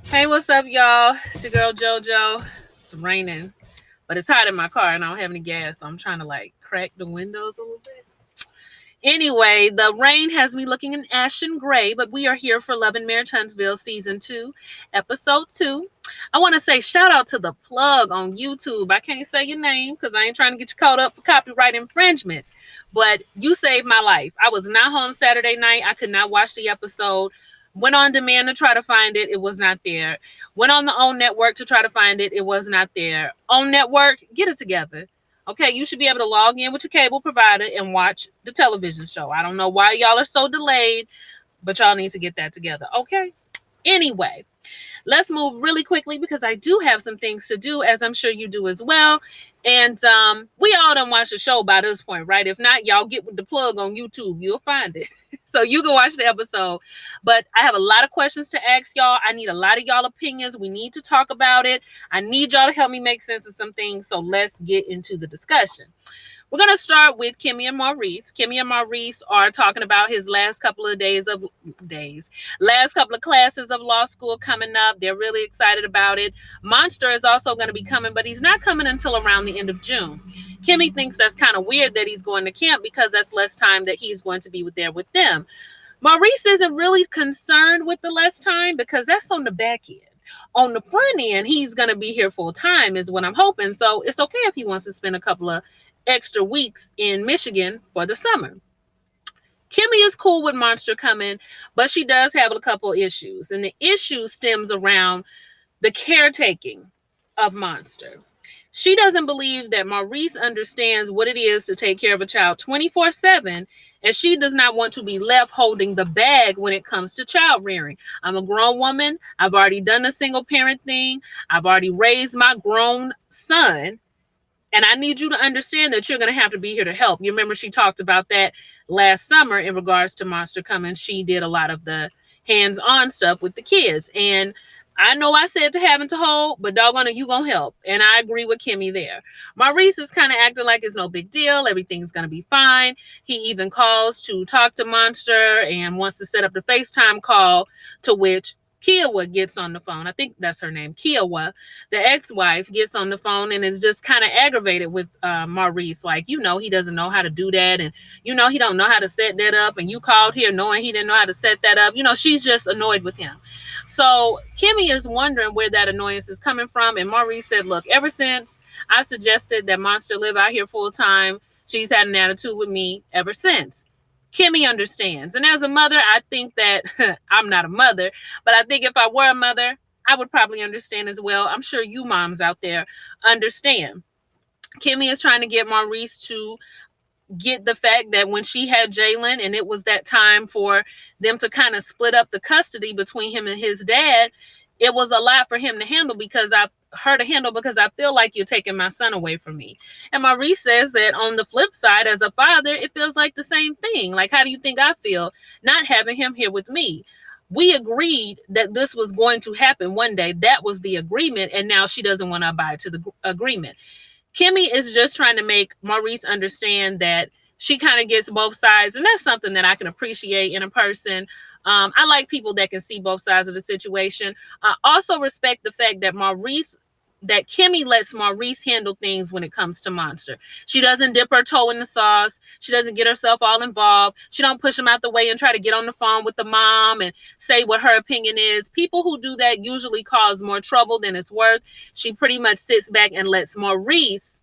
Hey, what's up, y'all? It's your girl JoJo. It's raining, but it's hot in my car and I don't have any gas, so I'm trying to like crack the windows a little bit. Anyway, the rain has me looking in ashen gray, but we are here for Love and Marriage Huntsville Season 2, Episode 2. I want to say shout out to the plug on YouTube. I can't say your name because I ain't trying to get you caught up for copyright infringement, but you saved my life. I was not home Saturday night. I could not watch the episode. Went on demand to try to find it. It was not there. Went on the OWN network to try to find it. It was not there. OWN network, get it together. Okay, you should be able to log in with your cable provider and watch the television show. I don't know why y'all are so delayed, but y'all need to get that together. Okay? Anyway, let's move really quickly because I do have some things to do, as I'm sure you do as well. And we all done watch the show by this point, right? If not, y'all get with the plug on YouTube. You'll find it. So you can watch the episode. But I have a lot of questions to ask y'all. I need a lot of y'all opinions. We need to talk about it. I need y'all to help me make sense of some things. So let's get into the discussion. We're going to start with Kimmy and Maurice. Kimmy and Maurice are talking about his last couple of last couple of classes of law school coming up. They're really excited about it. Monster is also going to be coming, but he's not coming until around the end of June. Kimmy thinks that's kind of weird that he's going to camp because that's less time that he's going to be there with them. Maurice isn't really concerned with the less time because that's on the back end. On the front end, he's going to be here full time is what I'm hoping. So it's okay if he wants to spend a couple of extra weeks in Michigan for the summer. Kimmy is cool with Monster coming, but she does have a couple issues. And the issue stems around the caretaking of Monster. She doesn't believe that Maurice understands what it is to take care of a child 24/7, and she does not want to be left holding the bag when it comes to child rearing. I'm a grown woman. I've already done the single parent thing. I've already raised my grown son. And I need you to understand that you're going to have to be here to help. You remember she talked about that last summer in regards to Monster coming. She did a lot of the hands-on stuff with the kids. And I know I said to having to hold, but doggone it, you going to help. And I agree with Kimmy there. Maurice is kind of acting like it's no big deal. Everything's going to be fine. He even calls to talk to Monster and wants to set up the FaceTime call, to which Kiowa gets on the phone. I think that's her name. Kiowa, the ex-wife, gets on the phone and is just kind of aggravated with Maurice. Like, he doesn't know how to do that. And, he don't know how to set that up. And you called here knowing he didn't know how to set that up. She's just annoyed with him. So Kimmy is wondering where that annoyance is coming from. And Maurice said, look, ever since I suggested that Monster live out here full time, she's had an attitude with me ever since. Kimmy understands. And as a mother, I think that I'm not a mother, but I think if I were a mother, I would probably understand as well. I'm sure you moms out there understand. Kimmy is trying to get Maurice to get the fact that when she had Jalen and it was that time for them to kind of split up the custody between him and his dad, it was a lot for him to handle because I feel like you're taking my son away from me. And Maurice says that on the flip side, as a father, it feels like the same thing. Like, how do you think I feel not having him here with me? We agreed that this was going to happen one day. That was the agreement. And now she doesn't want to abide to the agreement. Kimmy is just trying to make Maurice understand that she kind of gets both sides. And that's something that I can appreciate in a person. I like people that can see both sides of the situation. I also respect the fact that Kimmy lets Maurice handle things when it comes to Monster. She doesn't dip her toe in the sauce. She doesn't get herself all involved. She don't push him out the way and try to get on the phone with the mom and say what her opinion is. People who do that usually cause more trouble than it's worth. She pretty much sits back and lets Maurice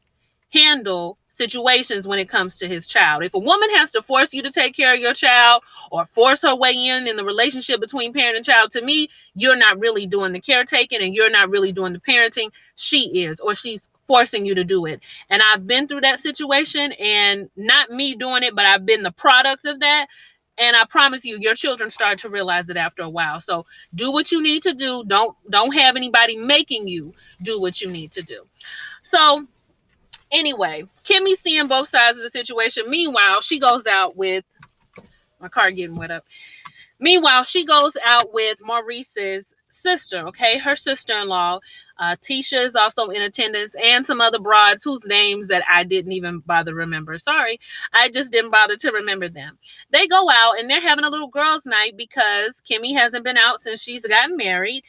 handle situations when it comes to his child. If a woman has to force you to take care of your child or force her way in the relationship between parent and child, to me, you're not really doing the caretaking and you're not really doing the parenting. She is, or she's forcing you to do it. And I've been through that situation, and not me doing it, but I've been the product of that. And I promise you, your children start to realize it after a while. So do what you need to do. Don't have anybody making you do what you need to do. So anyway, Kimmy's seeing both sides of the situation. Meanwhile, she goes out with my car getting wet up. Meanwhile, she goes out with Maurice's sister, okay, her sister-in-law. Tisha is also in attendance, and some other broads whose names that I didn't even bother to remember. Sorry, I just didn't bother to remember them. They go out and they're having a little girls' night because Kimmy hasn't been out since she's gotten married.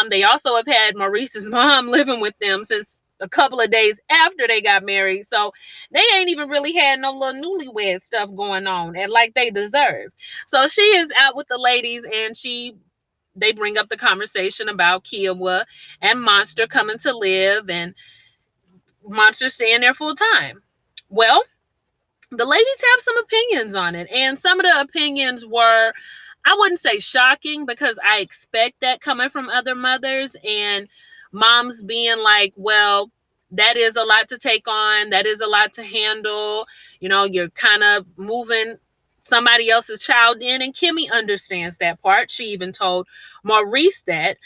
They also have had Maurice's mom living with them since a couple of days after they got married. So they ain't even really had no little newlywed stuff going on and like they deserve. So she is out with the ladies and they bring up the conversation about Kiowa and Monster coming to live and Monster staying there full time. Well, the ladies have some opinions on it, and some of the opinions were, I wouldn't say shocking because I expect that coming from other mothers and moms being like, well, that is a lot to take on. That is a lot to handle. You know, you're kind of moving somebody else's child in, and Kimmy understands that part. She even told Maurice that.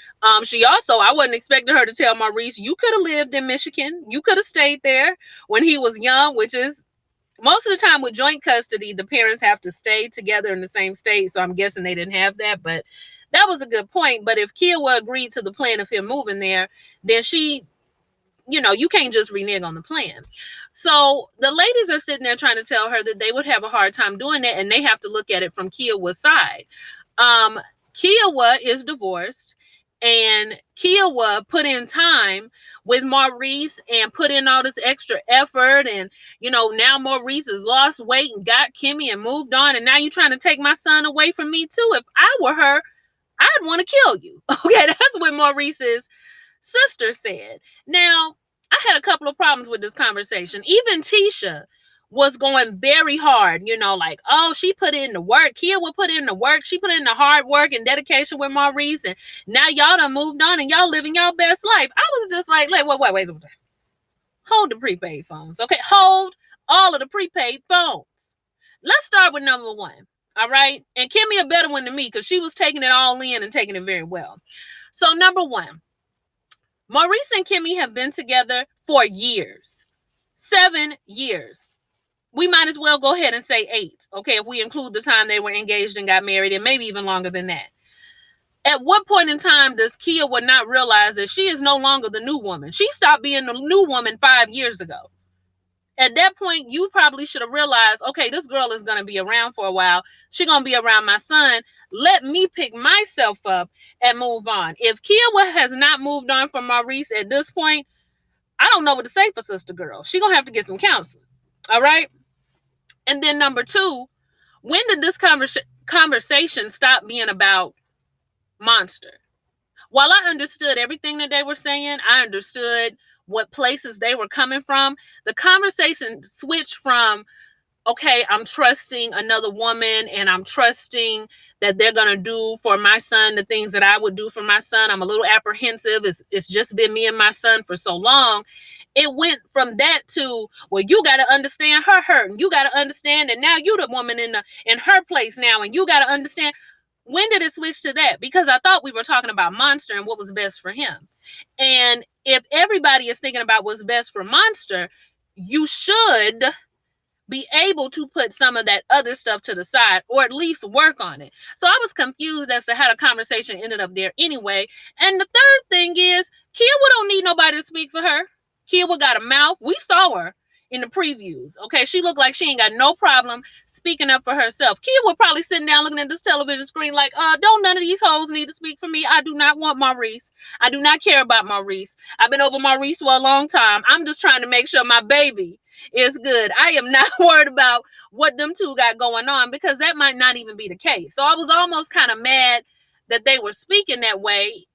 She also, I wasn't expecting her to tell Maurice, you could have lived in Michigan. You could have stayed there when he was young, which is most of the time with joint custody, the parents have to stay together in the same state. So I'm guessing they didn't have that, but that was a good point. But if Kiowa agreed to the plan of him moving there, then she, you can't just renege on the plan. So the ladies are sitting there trying to tell her that they would have a hard time doing that, and they have to look at it from Kiowa's side. Kiowa is divorced, and Kiowa put in time with Maurice and put in all this extra effort, and now Maurice has lost weight and got Kimmy and moved on, and now you're trying to take my son away from me too. If I were her, I'd want to kill you. Okay, that's what Maurice's sister said. Now, I had a couple of problems with this conversation. Even Tisha was going very hard, like, oh, she put in the work. Kiowa put in the work. She put in the hard work and dedication with Maurice, and now y'all done moved on and y'all living y'all best life. I was just like, wait. Hold the prepaid phones, okay? Hold all of the prepaid phones. Let's start with number one, all right? And Kimmy a better one than me because she was taking it all in and taking it very well. So number one, Maurice and Kimmy have been together for years. 7 years. We might as well go ahead and say 8, okay, if we include the time they were engaged and got married, and maybe even longer than that. At what point in time does Kiowa not realize that she is no longer the new woman? She stopped being the new woman 5 years ago. At that point, you probably should have realized, okay, this girl is going to be around for a while. She's going to be around my son. Let me pick myself up and move on. If Kiowa has not moved on from Maurice at this point, I don't know what to say for sister girl. She's going to have to get some counseling. All right? And then number two, when did this conversation stop being about Monster? While I understood everything that they were saying, I understood what places they were coming from, the conversation switched from, okay, I'm trusting another woman and I'm trusting that they're going to do for my son the things that I would do for my son. I'm a little apprehensive. It's just been me and my son for so long. It went from that to, well, you got to understand her hurt, and you got to understand that now you the woman in her place now, and you got to understand. When did it switch to that? Because I thought we were talking about Monster and what was best for him. And if everybody is thinking about what's best for Monster, you should be able to put some of that other stuff to the side, or at least work on it. So I was confused as to how the conversation ended up there anyway. And the third thing is, Kiowa don't need nobody to speak for her. Kiowa got a mouth. We saw her in the previews. Okay, she looked like she ain't got no problem speaking up for herself. Kiowa probably sitting down looking at this television screen like, don't none of these hoes need to speak for me. I do not want Maurice. I do not care about Maurice. I've been over Maurice for a long time. I'm just trying to make sure my baby is good. I am not worried about what them two got going on, because that might not even be the case. So I was almost kind of mad that they were speaking that way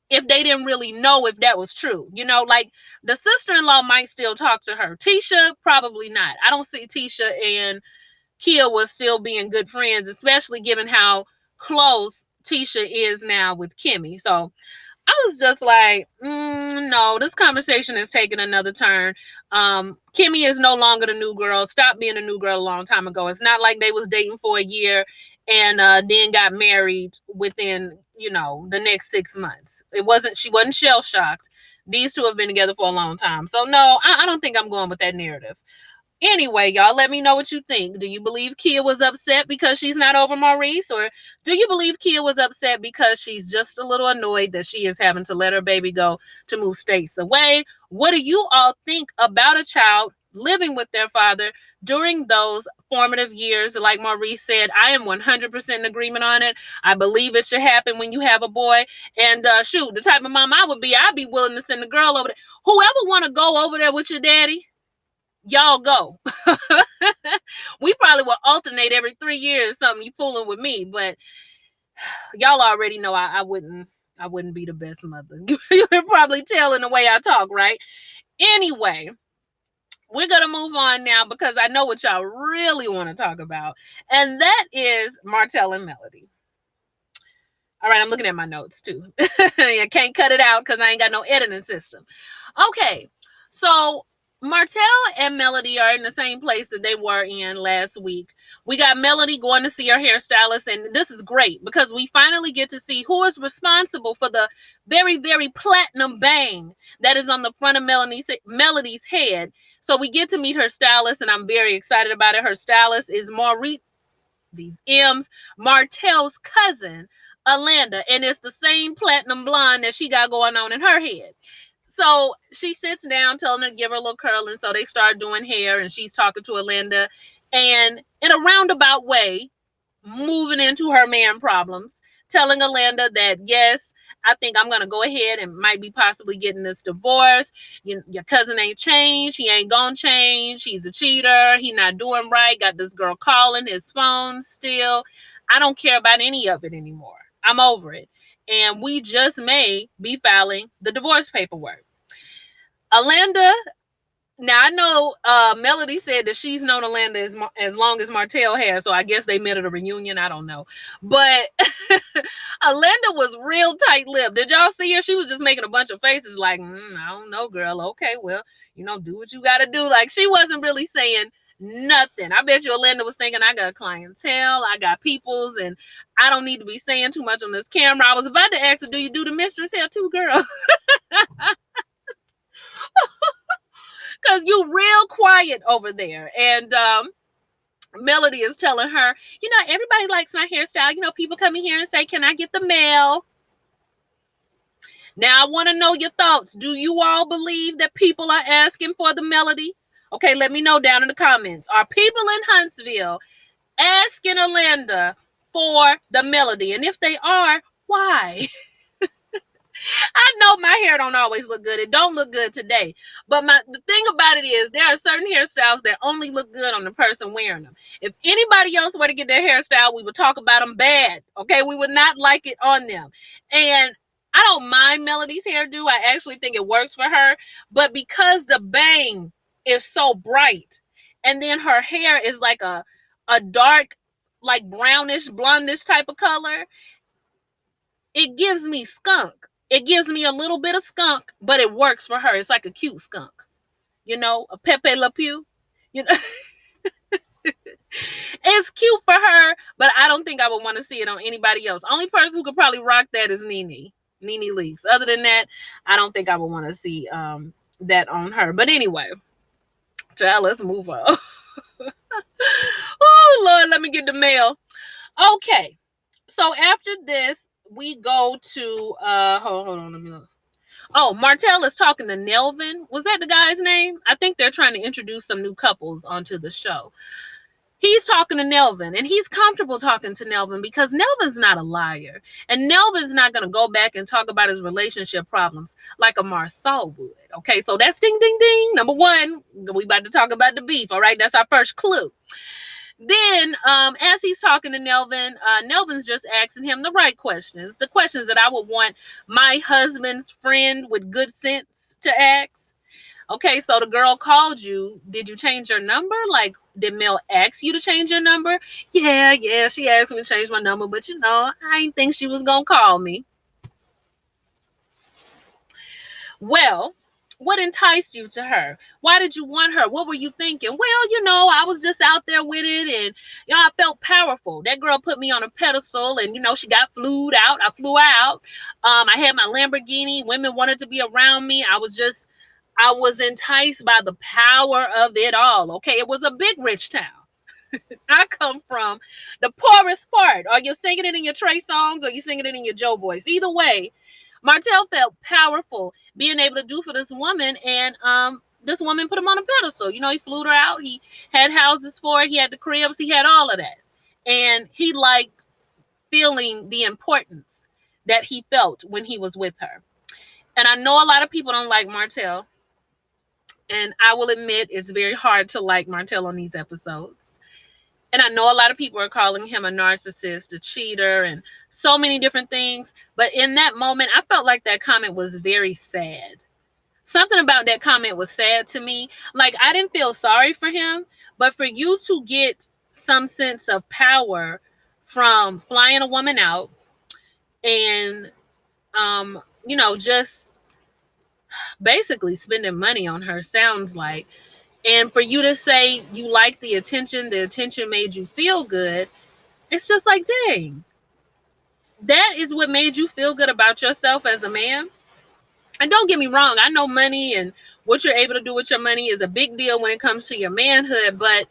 if they didn't really know if that was true. Like the sister-in-law might still talk to her. Tisha, probably not. I don't see Tisha and Kiowa still being good friends, especially given how close Tisha is now with Kimmy. So I was just like, no, this conversation is taking another turn. Kimmy is no longer the new girl. Stopped being a new girl a long time ago. It's not like they was dating for a year and then got married within, the next 6 months. She wasn't shell-shocked. These two have been together for a long time. So no, I don't think I'm going with that narrative. Anyway, y'all, let me know what you think. Do you believe Kia was upset because she's not over Maurice? Or do you believe Kia was upset because she's just a little annoyed that she is having to let her baby go to move states away? What do you all think about a child living with their father during those formative years? Like Maurice said, I am 100% in agreement on it. I believe it should happen when you have a boy. And shoot, the type of mom I would be, I'd be willing to send a girl over there. Whoever want to go over there with your daddy, y'all go. We probably will alternate every 3 years or something. You fooling with me, but y'all already know I wouldn't be the best mother. You can probably tell in the way I talk, right? Anyway, we're gonna move on now because I know what y'all really want to talk about, and that is Martell and Melody. All right, I'm looking at my notes too. I can't cut it out because I ain't got no editing system. Okay, so Martell and Melody are in the same place that they were in last week. We got Melody going to see her hairstylist, and this is great because we finally get to see who is responsible for the very, very platinum bang that is on the front of Melody's head. So we get to meet her stylist, and I'm very excited about it. Her stylist is Maurice, these M's, Martell's cousin, Alanda, and it's the same platinum blonde that she got going on in her head. So she sits down, telling her to give her a little curl, and so they start doing hair, and she's talking to Alanda, and in a roundabout way, moving into her man problems, telling Alanda that, yes, I think I'm going to go ahead and might be possibly getting this divorce. Your cousin ain't changed. He ain't going to change. He's a cheater. He not doing right. Got this girl calling his phone still. I don't care about any of it anymore. I'm over it. And we just may be filing the divorce paperwork. Alanda, now I know Melody said that she's known Alanda as long as Martell has, so I guess they met at a reunion. I don't know. But Alanda was real tight-lipped. Did y'all see her? She was just making a bunch of faces like, I don't know, girl. Okay, well, do what you got to do. Like, she wasn't really saying nothing. I bet you Alanda was thinking, I got clientele, I got peoples, and I don't need to be saying too much on this camera. I was about to ask her, do you do the mistress hair too, girl? Because you real quiet over there. And Melody is telling her, everybody likes my hairstyle. People come in here and say, can I get the mail? Now, I want to know your thoughts. Do you all believe that people are asking for the Melody? Okay, let me know down in the comments. Are people in Huntsville asking Alanda for the Melody? And if they are, why? I know my hair don't always look good. It don't look good today. But the thing about it is there are certain hairstyles that only look good on the person wearing them. If anybody else were to get their hairstyle, we would talk about them bad. Okay, we would not like it on them. And I don't mind Melody's hairdo. I actually think it works for her. But because the bang is so bright, and then her hair is like a dark, like brownish, blondish type of color, it gives me skunk. It gives me a little bit of skunk, but it works for her. It's like a cute skunk. A Pepe Le Pew. It's cute for her, but I don't think I would want to see it on anybody else. Only person who could probably rock that is Nene Leakes. Other than that, I don't think I would want to see that on her. But anyway, child, let's move on. Oh, Lord, let me get the mail. Okay, so after this, we go to hold on a minute. Oh, Martell is talking to Nelvin. Was that the guy's name? I think they're trying to introduce some new couples onto the show. He's talking to Nelvin, and he's comfortable talking to Nelvin because Nelvin's not a liar. And Nelvin's not going to go back and talk about his relationship problems like a Marsau would. Okay, so that's ding, ding, ding. Number one, we about to talk about the beef. All right, that's our first clue. Then, as he's talking to Nelvin, Nelvin's just asking him the right questions, the questions that I would want my husband's friend with good sense to ask. Okay, so the girl called you. Did you change your number? Like, did Mel ask you to change your number? Yeah, she asked me to change my number, but I didn't think she was going to call me. Well, what enticed you to her? Why did you want her? What were you thinking? Well, I was just out there with it, and I felt powerful. That girl put me on a pedestal, and she got flew out. I flew out. I had my Lamborghini. Women wanted to be around me. I was just I was enticed by the power of it all. Okay, it was a big rich town. I come from the poorest part. Are you singing it in your Trey songs or you singing it in your Joe voice? Either way, Martell felt powerful being able to do for this woman, and this woman put him on a pedestal. You know, he flew her out. He had houses for her. He had the cribs. He had all of that. And he liked feeling the importance that he felt when he was with her. And I know a lot of people don't like Martell. And I will admit it's very hard to like Martell on these episodes. And I know a lot of people are calling him a narcissist, a cheater, and so many different things. But in that moment, I felt like that comment was very sad. Something about that comment was sad to me. Like, I didn't feel sorry for him, but for you to get some sense of power from flying a woman out and, just basically spending money on her, sounds like, and for you to say you like the attention made you feel good, it's just like, dang, that is what made you feel good about yourself as a man. And don't get me wrong, I know money and what you're able to do with your money is a big deal when it comes to your manhood, but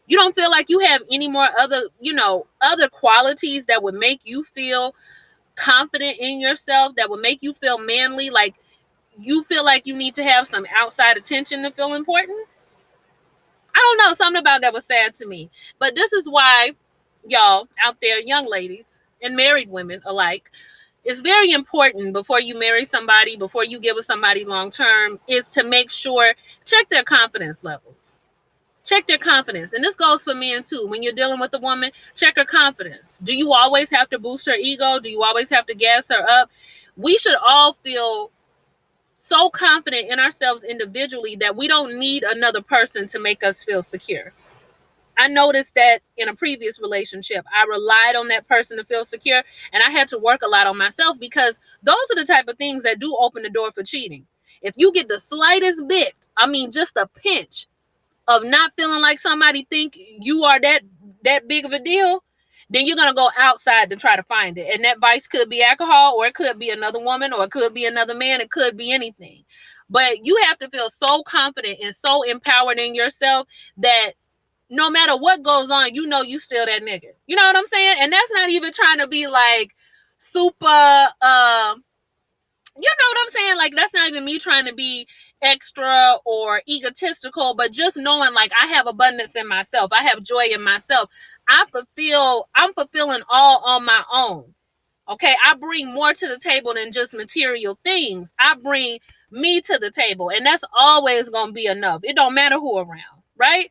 you don't feel like you have any more other qualities that would make you feel confident in yourself, that would make you feel manly, like you feel like you need to have some outside attention to feel important? I don't know, something about that was sad to me. But this is why, y'all out there, young ladies and married women alike, it's very important before you marry somebody, before you get with somebody long term, is to make sure, check their confidence levels. Check their confidence. And this goes for men too. When you're dealing with a woman, check her confidence. Do you always have to boost her ego? Do you always have to gas her up? We should all feel so confident in ourselves individually that we don't need another person to make us feel secure. I noticed that in a previous relationship, I relied on that person to feel secure, and I had to work a lot on myself, because those are the type of things that do open the door for cheating. If you get the slightest bit, just a pinch of not feeling like somebody think you are that big of a deal, then you're going to go outside to try to find it. And that vice could be alcohol, or it could be another woman, or it could be another man. It could be anything. But you have to feel so confident and so empowered in yourself that no matter what goes on, you still that nigga. You know what I'm saying? And that's not even trying to be like super, you know what I'm saying? Like, that's not even me trying to be extra or egotistical, but just knowing like I have abundance in myself. I have joy in myself. I'm fulfilling all on my own. Okay. I bring more to the table than just material things. I bring me to the table, and that's always going to be enough. It don't matter who around, right?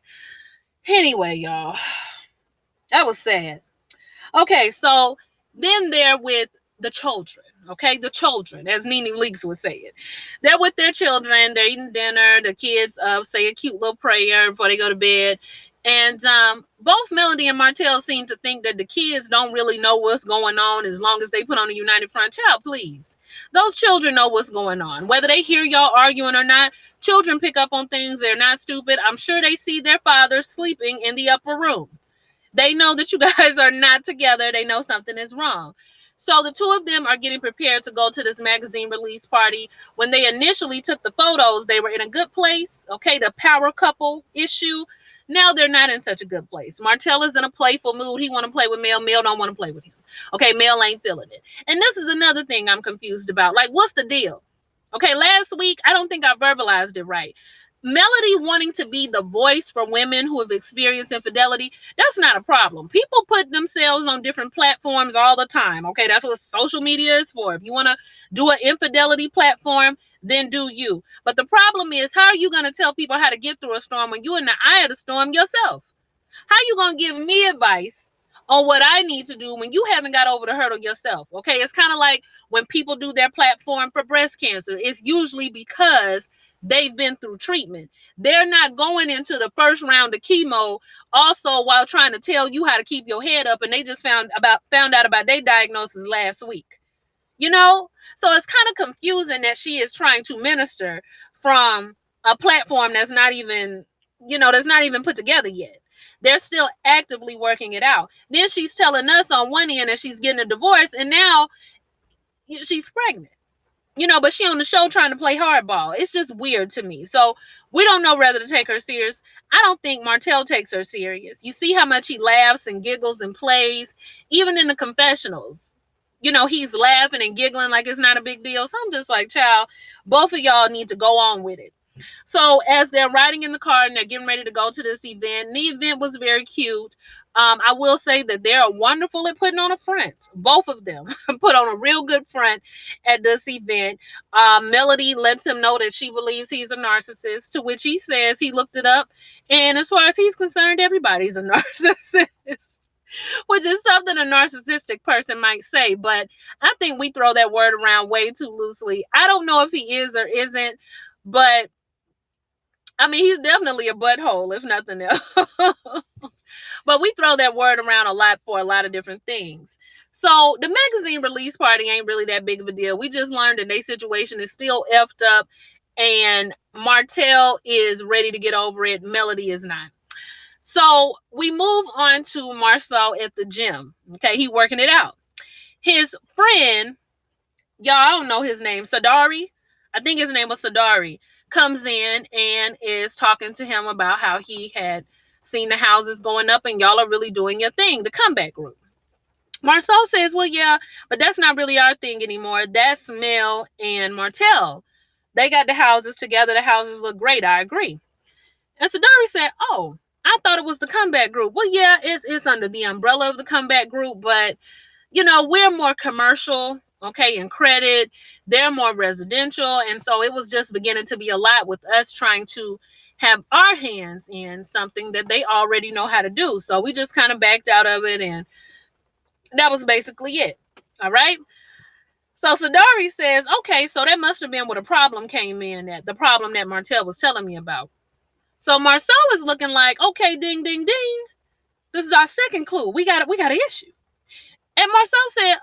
Anyway, y'all, that was sad. Okay. So then they're with the children. Okay, the children, as Nene Leakes would say it. They're with their children. They're eating dinner. The kids say a cute little prayer before they go to bed. And both Melody and Martell seem to think that the kids don't really know what's going on as long as they put on a united front. Child, please. Those children know what's going on. Whether they hear y'all arguing or not, children pick up on things. They're not stupid. I'm sure they see their father sleeping in the upper room. They know that you guys are not together. They know something is wrong. So the two of them are getting prepared to go to this magazine release party. When they initially took the photos, they were in a good place. Okay, the power couple issue. Now they're not in such a good place. Martell is in a playful mood. He want to play with Mel. Mel don't want to play with him. Okay, Mel ain't feeling it. And this is another thing I'm confused about. Like, what's the deal? Okay, last week, I don't think I verbalized it right. Melody wanting to be the voice for women who have experienced infidelity, that's not a problem. People put themselves on different platforms all the time. Okay, that's what social media is for. If you want to do an infidelity platform, then do you. But the problem is, how are you going to tell people how to get through a storm when you're in the eye of the storm yourself? How are you going to give me advice on what I need to do when you haven't got over the hurdle yourself? Okay, it's kind of like when people do their platform for breast cancer. It's usually because they've been through treatment. They're not going into the first round of chemo also while trying to tell you how to keep your head up, and they just found out about their diagnosis last week. So it's kind of confusing that she is trying to minister from a platform that's not even put together yet. They're still actively working it out. Then she's telling us on one end that she's getting a divorce, and now she's pregnant. but she on the show trying to play hardball. It's just weird to me. So we don't know whether to take her serious. I don't think Martell takes her serious. You see how much he laughs and giggles and plays, even in the confessionals. He's laughing and giggling like it's not a big deal. So I'm just like, child, both of y'all need to go on with it. So as they're riding in the car and they're getting ready to go to this event, and the event was very cute. I will say that they're wonderful at putting on a front. Both of them put on a real good front at this event. Melody lets him know that she believes he's a narcissist, to which he says he looked it up. And as far as he's concerned, everybody's a narcissist, which is something a narcissistic person might say. But I think we throw that word around way too loosely. I don't know if he is or isn't, but I mean, he's definitely a butthole, if nothing else. But we throw that word around a lot for a lot of different things. So the magazine release party ain't really that big of a deal. We just learned that their situation is still effed up, and Martell is ready to get over it. Melody is not. So we move on to Marcel at the gym. Okay, he working it out. His friend, y'all, I don't know his name, Sadari. I think his name was Sadari. Comes in and is talking to him about how he had seen the houses going up and y'all are really doing your thing, the comeback group. Marcel says, well, yeah, but that's not really our thing anymore. That's Mel and Martell. They got the houses together. The houses look great. I agree. And Sadari said, oh, I thought it was the comeback group. Well, yeah, it's under the umbrella of the comeback group, but, we're more commercial. Okay, and credit, they're more residential. And so it was just beginning to be a lot with us trying to have our hands in something that they already know how to do. So we just kind of backed out of it, and that was basically it. All right. So Sadari says, okay, so that must have been where the problem came in, that the problem that Martell was telling me about. So Marcel is looking like, okay, ding, ding, ding. This is our second clue. We got an issue. And Marcel said,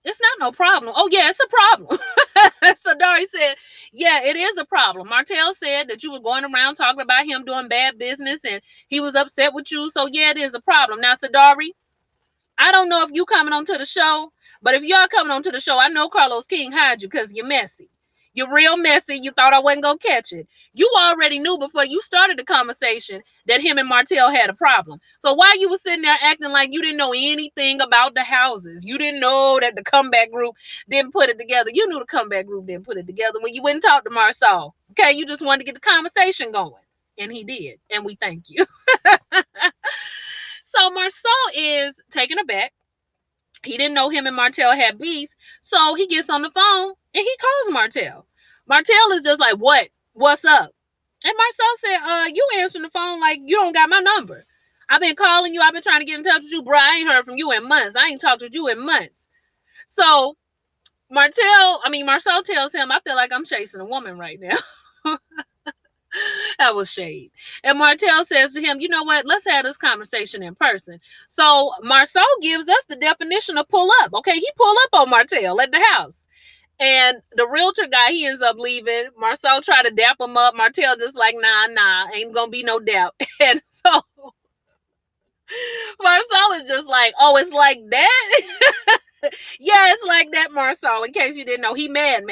it's not no problem. Oh, yeah, it's a problem. Sadari said, yeah, it is a problem. Martell said that you were going around talking about him doing bad business and he was upset with you. So, yeah, it is a problem. Now, Sadari, I don't know if you coming onto the show, but if y'all coming onto the show, I know Carlos King hired you because you're messy. You're real messy. You thought I wasn't going to catch it. You already knew before you started the conversation that him and Martell had a problem. So while you were sitting there acting like you didn't know anything about the houses, you didn't know that the comeback group didn't put it together. You knew the comeback group didn't put it together when you went and talked to Marcel. Okay, you just wanted to get the conversation going. And he did. And we thank you. So Marcel is taken aback. He didn't know him and Martell had beef. So he gets on the phone and he calls Martell. Martell is just like, what? What's up? And Marcel said, you answering the phone like you don't got my number. I've been calling you. I've been trying to get in touch with you, bro. I ain't heard from you in months. I ain't talked to you in months. So Marcel tells him, I feel like I'm chasing a woman right now. That was shade. And Martell says to him, you know what? Let's have this conversation in person. So Marcel gives us the definition of pull up. Okay, he pull up on Martell at the house. And the realtor guy, he ends up leaving. Marcel tried to dap him up. Martell just like, nah, ain't gonna be no dap. And so Marcel is just like, oh, it's like that? Yeah, it's like that, Marcel, in case you didn't know. He mad.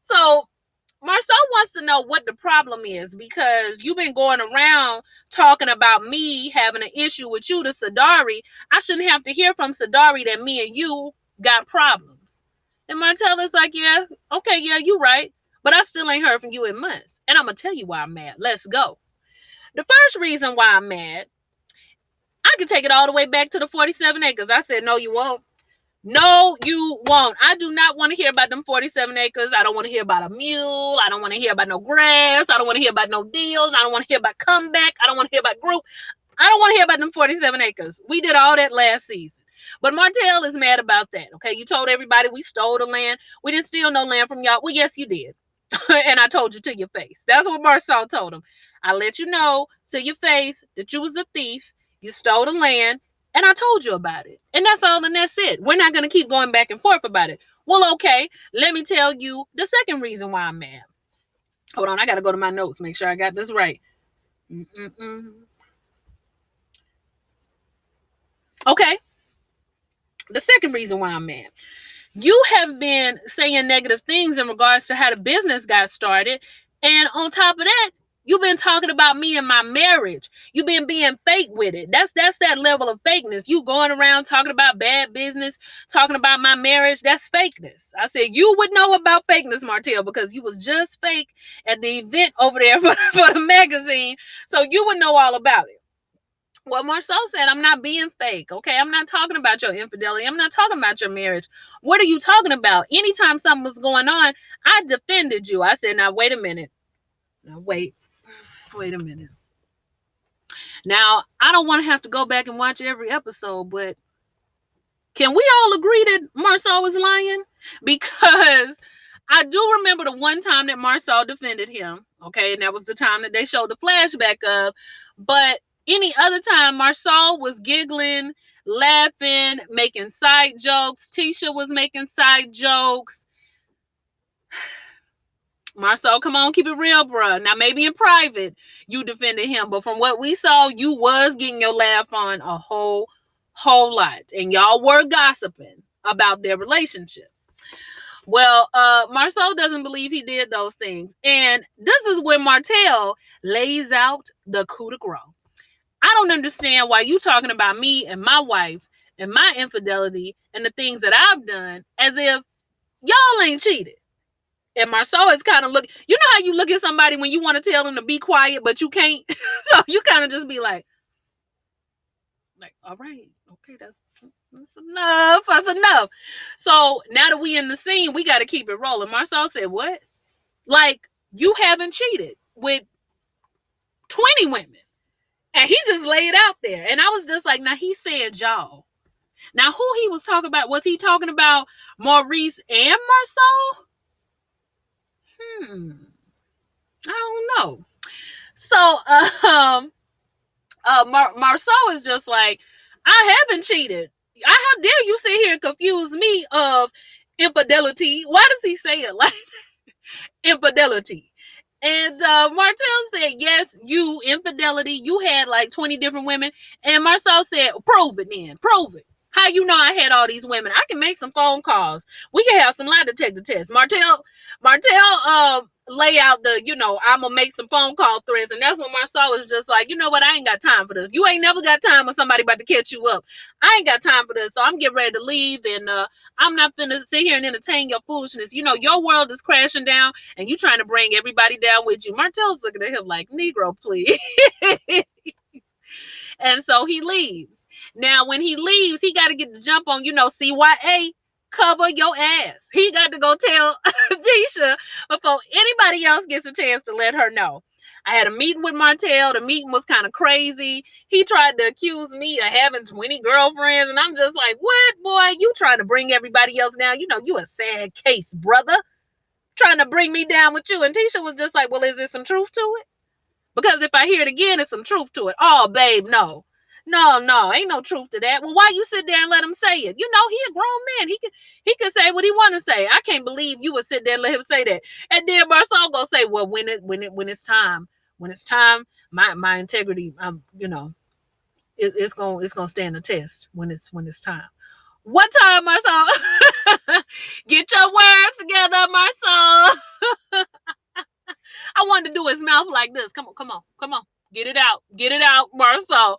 So Marcel wants to know what the problem is because you've been going around talking about me having an issue with you to Sadari. I shouldn't have to hear from Sadari that me and you got problems. And Martell is like, yeah, okay, yeah, you're right. But I still ain't heard from you in months. And I'm going to tell you why I'm mad. Let's go. The first reason why I'm mad, I can take it all the way back to the 47 acres. I said, no, you won't. No, you won't. I do not want to hear about them 47 acres. I don't want to hear about a mule. I don't want to hear about no grass. I don't want to hear about no deals. I don't want to hear about comeback. I don't want to hear about group. I don't want to hear about them 47 acres. We did all that last season. But Martell is mad about that. Okay, you told everybody we stole the land. We didn't steal no land from y'all. Well, yes, you did. And I told you to your face. That's what Marcel told him. I let you know to your face that you was a thief. You stole the land. And I told you about it. And that's all, and that's it. We're not going to keep going back and forth about it. Well, okay, let me tell you the second reason why I'm mad. Hold on, I got to go to my notes, make sure I got this right. Okay. The second reason why I'm mad. You have been saying negative things in regards to how the business got started. And on top of that, you've been talking about me and my marriage. You've been being fake with it. That's that level of fakeness. You going around talking about bad business, talking about my marriage. That's fakeness. I said you would know about fakeness, Martell, because you was just fake at the event over there for the magazine. So you would know all about it. Well, Marcel said, I'm not being fake, okay? I'm not talking about your infidelity. I'm not talking about your marriage. What are you talking about? Anytime something was going on, I defended you. I said, now, wait a minute. Now, wait a minute. Now, I don't want to have to go back and watch every episode, but can we all agree that Marcel was lying? Because I do remember the one time that Marcel defended him, okay? And that was the time that they showed the flashback of. But any other time, Marcel was giggling, laughing, making side jokes. Tisha was making side jokes. Marcel, come on, keep it real, bruh. Now, maybe in private, you defended him. But from what we saw, you was getting your laugh on a whole lot. And y'all were gossiping about their relationship. Well, Marcel doesn't believe he did those things. And this is when Martell lays out the coup de grace. I don't understand why you talking about me and my wife and my infidelity and the things that I've done as if y'all ain't cheated. And Marcel is kind of look, you know how you look at somebody when you want to tell them to be quiet, but you can't. So you kind of just be like, all right, okay, that's enough. That's enough. So now that we in the scene, we got to keep it rolling. Marcel said, what? Like, you haven't cheated with 20 women. And he just laid it out there. And I was just like, now he said y'all. Now who he was talking about? Was he talking about Maurice and Marcel? I don't know. So Marcel is just like, I haven't cheated. How dare you sit here and confuse me of infidelity? Why does he say it like infidelity? And Martell said, yes, you, infidelity. You had like 20 different women. And Marcel said, prove it then. Prove it. How you know I had all these women? I can make some phone calls. We can have some lie detector tests. Martell lay out the, I'm going to make some phone call threads. And that's when Marcel was just like, you know what? I ain't got time for this. You ain't never got time when somebody about to catch you up. I ain't got time for this. So I'm getting ready to leave. And I'm not finna sit here and entertain your foolishness. Your world is crashing down and you trying to bring everybody down with you. Martell's looking at him like, Negro, please. And so he leaves. Now, when he leaves, he got to get the jump on, CYA. Cover your ass. He got to go tell Jisha before anybody else gets a chance to let her know. I had a meeting with Martell. The meeting was kind of crazy. He tried to accuse me of having 20 girlfriends. And I'm just like, what, boy? You trying to bring everybody else down? You a sad case, brother. Trying to bring me down with you. And Tisha was just like, well, is there some truth to it? Because if I hear it again, it's some truth to it. Oh, babe, no. No, ain't no truth to that. Well, why you sit there and let him say it? He a grown man. He can say what he want to say. I can't believe you would sit there and let him say that. And then Marcel gonna say, well, when it's time, my integrity, it's gonna stand the test when it's time. What time, Marcel? Get your words together, Marcel. I wanted to do his mouth like this. Come on. Get it out, Marcel.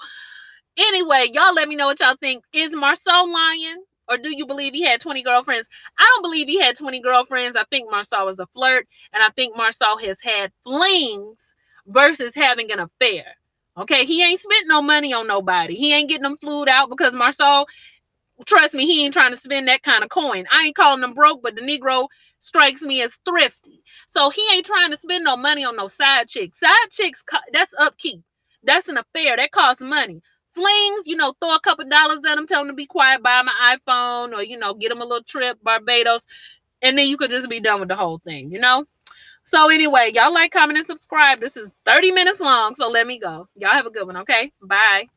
Anyway, y'all let me know what y'all think. Is Marcel lying? Or do you believe he had 20 girlfriends? I don't believe he had 20 girlfriends. I think Marcel was a flirt. And I think Marcel has had flings versus having an affair. Okay, he ain't spent no money on nobody. He ain't getting them flued out because Marcel, trust me, he ain't trying to spend that kind of coin. I ain't calling him broke, but the Negro strikes me as thrifty. So he ain't trying to spend no money on no side chicks. Side chicks, that's upkeep. That's an affair. That costs money. Flings, throw a couple dollars at them, tell them to be quiet, buy my iPhone, or, get them a little trip, Barbados, and then you could just be done with the whole thing, So anyway, y'all like, comment, and subscribe. This is 30 minutes long, so let me go. Y'all have a good one, okay? Bye.